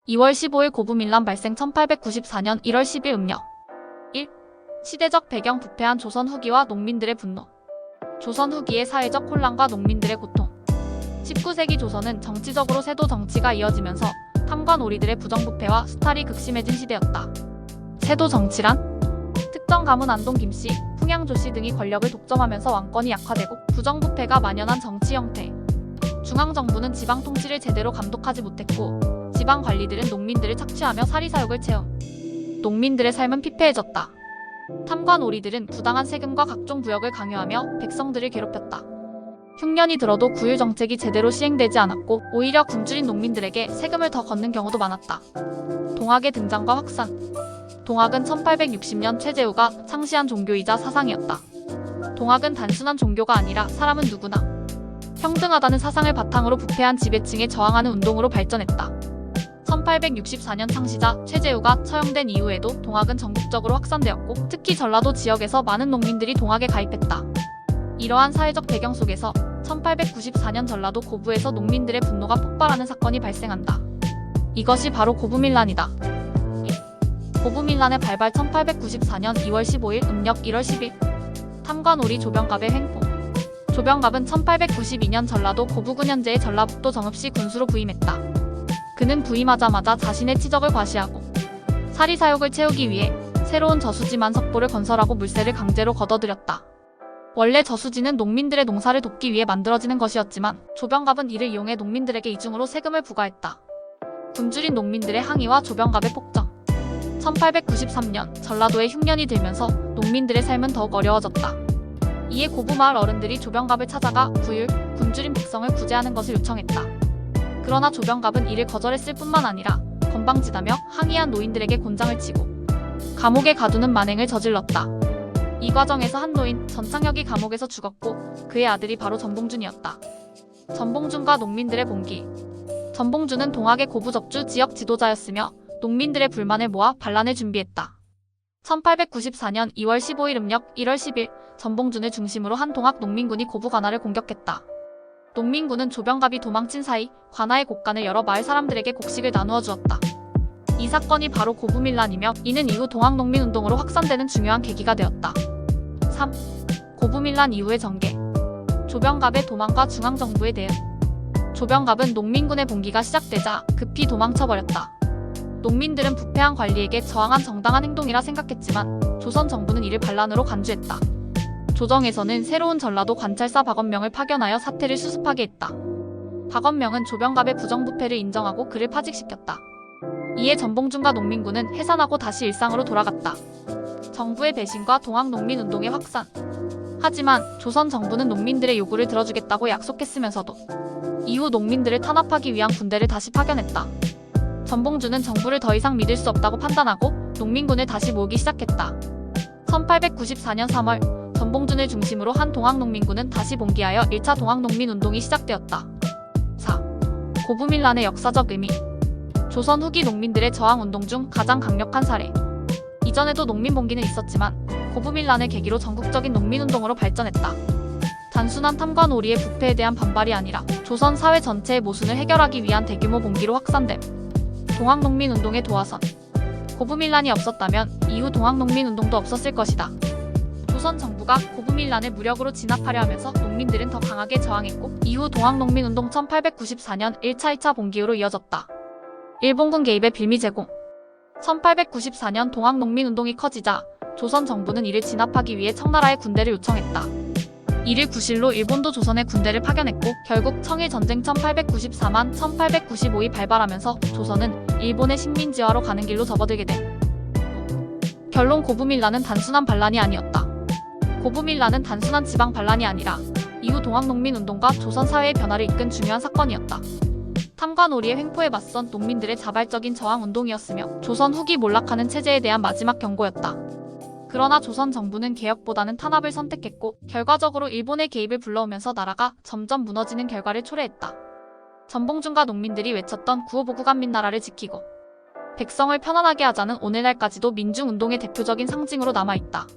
2월 15일 고부민란 발생 1894년 1월 10일 음력 1. 시대적 배경 부패한 조선 후기와 농민들의 분노. 조선 후기의 사회적 혼란과 농민들의 고통. 19세기 조선은 정치적으로 세도 정치가 이어지면서 탐과 놀이들의 부정부패와 수탈이 극심해진 시대였다. 세도 정치란? 특정 가문 안동 김씨, 풍양 조씨 등이 권력을 독점하면서 왕권이 약화되고 부정부패가 만연한 정치 형태. 중앙정부는 지방 통치를 제대로 감독하지 못했고 지방 관리들은 농민들을 착취하며 사리사욕을 채움. 농민들의 삶은 피폐해졌다. 탐과 놀이들은 부당한 세금과 각종 부역을 강요하며 백성들을 괴롭혔다. 흉년이 들어도 구율 정책이 제대로 시행되지 않았고 오히려 굶주린 농민들에게 세금을 더 걷는 경우도 많았다. 동학의 등장과 확산. 동학은 1860년 최재우가 창시한 종교이자 사상이었다. 동학은 단순한 종교가 아니라 사람은 누구나 평등하다는 사상을 바탕으로 부패한 지배층에 저항하는 운동으로 발전했다. 1864년 창시자 최재우가 처형된 이후에도 동학은 전국적으로 확산되었고 특히 전라도 지역에서 많은 농민들이 동학에 가입했다. 이러한 사회적 배경 속에서 1894년 전라도 고부에서 농민들의 분노가 폭발하는 사건이 발생한다. 이것이 바로 고부민란이다. 고부민란의 발발 1894년 2월 15일 음력 1월 10일 탐과 놀이 조병갑의 횡포. 조병갑은 1892년 전라도 고부군 현재의 전라북도 정읍시 군수로 부임했다. 그는 부임하자마자 자신의 치적을 과시하고 사리사욕을 채우기 위해 새로운 저수지만 석보를 건설하고 물세를 강제로 걷어들였다. 원래 저수지는 농민들의 농사를 돕기 위해 만들어지는 것이었지만 조병갑은 이를 이용해 농민들에게 이중으로 세금을 부과했다. 굶주린 농민들의 항의와 조병갑의 폭정. 1893년 전라도에 흉년이 들면서 농민들의 삶은 더욱 어려워졌다. 이에 고부마을 어른들이 조병갑을 찾아가 구율, 굶주린 백성을 구제하는 것을 요청했다. 그러나 조병갑은 이를 거절했을 뿐만 아니라 건방지다며 항의한 노인들에게 곤장을 치고 감옥에 가두는 만행을 저질렀다. 이 과정에서 한 노인 전창혁이 감옥에서 죽었고 그의 아들이 바로 전봉준이었다. 전봉준과 농민들의 봉기. 전봉준은 동학의 고부적주 지역 지도자였으며 농민들의 불만을 모아 반란을 준비했다. 1894년 2월 15일 음력 1월 10일 전봉준을 중심으로 한 동학 농민군이 고부 관아를 공격했다. 농민군은 조병갑이 도망친 사이 관아의 곡간을 열어 마을 사람들에게 곡식을 나누어 주었다. 이 사건이 바로 고부민란이며 이는 이후 동학농민운동으로 확산되는 중요한 계기가 되었다. 3. 고부민란 이후의 전개. 조병갑의 도망과 중앙정부의 대응. 조병갑은 농민군의 봉기가 시작되자 급히 도망쳐버렸다. 농민들은 부패한 관리에게 저항한 정당한 행동이라 생각했지만 조선 정부는 이를 반란으로 간주했다. 조정에서는 새로운 전라도 관찰사 박원명을 파견하여 사태를 수습하게 했다. 박원명은 조병갑의 부정부패를 인정하고 그를 파직시켰다. 이에 전봉준과 농민군은 해산하고 다시 일상으로 돌아갔다. 정부의 배신과 동학농민운동의 확산. 하지만 조선 정부는 농민들의 요구를 들어주겠다고 약속했으면서도 이후 농민들을 탄압하기 위한 군대를 다시 파견했다. 전봉준은 정부를 더 이상 믿을 수 없다고 판단하고 농민군을 다시 모으기 시작했다. 1894년 3월 전봉준을 중심으로 한 동학농민군은 다시 봉기하여 1차 동학농민운동이 시작되었다. 4. 고부민란의 역사적 의미. 조선 후기 농민들의 저항운동 중 가장 강력한 사례. 이전에도 농민봉기는 있었지만 고부민란을 계기로 전국적인 농민운동으로 발전했다. 단순한 탐과 놀이의 부패에 대한 반발이 아니라 조선 사회 전체의 모순을 해결하기 위한 대규모 봉기로 확산됨. 동학농민운동의 도화선. 고부민란이 없었다면 이후 동학농민운동도 없었을 것이다. 조선 정부가 고부민란을 무력으로 진압하려 하면서 농민들은 더 강하게 저항했고 이후 동학농민운동 1894년 1차 2차 봉기로 이어졌다. 일본군 개입의 빌미 제공. 1894년 동학농민운동이 커지자 조선 정부는 이를 진압하기 위해 청나라에 군대를 요청했다. 이를 구실로 일본도 조선에 군대를 파견했고 결국 청일전쟁 1894만 1895이 발발하면서 조선은 일본의 식민지화로 가는 길로 접어들게 돼. 결론 고부민란은 단순한 반란이 아니었다. 고부민란은 단순한 지방 반란이 아니라 이후 동학농민운동과 조선 사회의 변화를 이끈 중요한 사건이었다. 탐과 놀이의 횡포에 맞선 농민들의 자발적인 저항운동이었으며 조선 후기 몰락하는 체제에 대한 마지막 경고였다. 그러나 조선 정부는 개혁보다는 탄압을 선택했고 결과적으로 일본의 개입을 불러오면서 나라가 점점 무너지는 결과를 초래했다. 전봉준과 농민들이 외쳤던 구호보구간민나라를 지키고 백성을 편안하게 하자는 오늘날까지도 민중운동의 대표적인 상징으로 남아있다.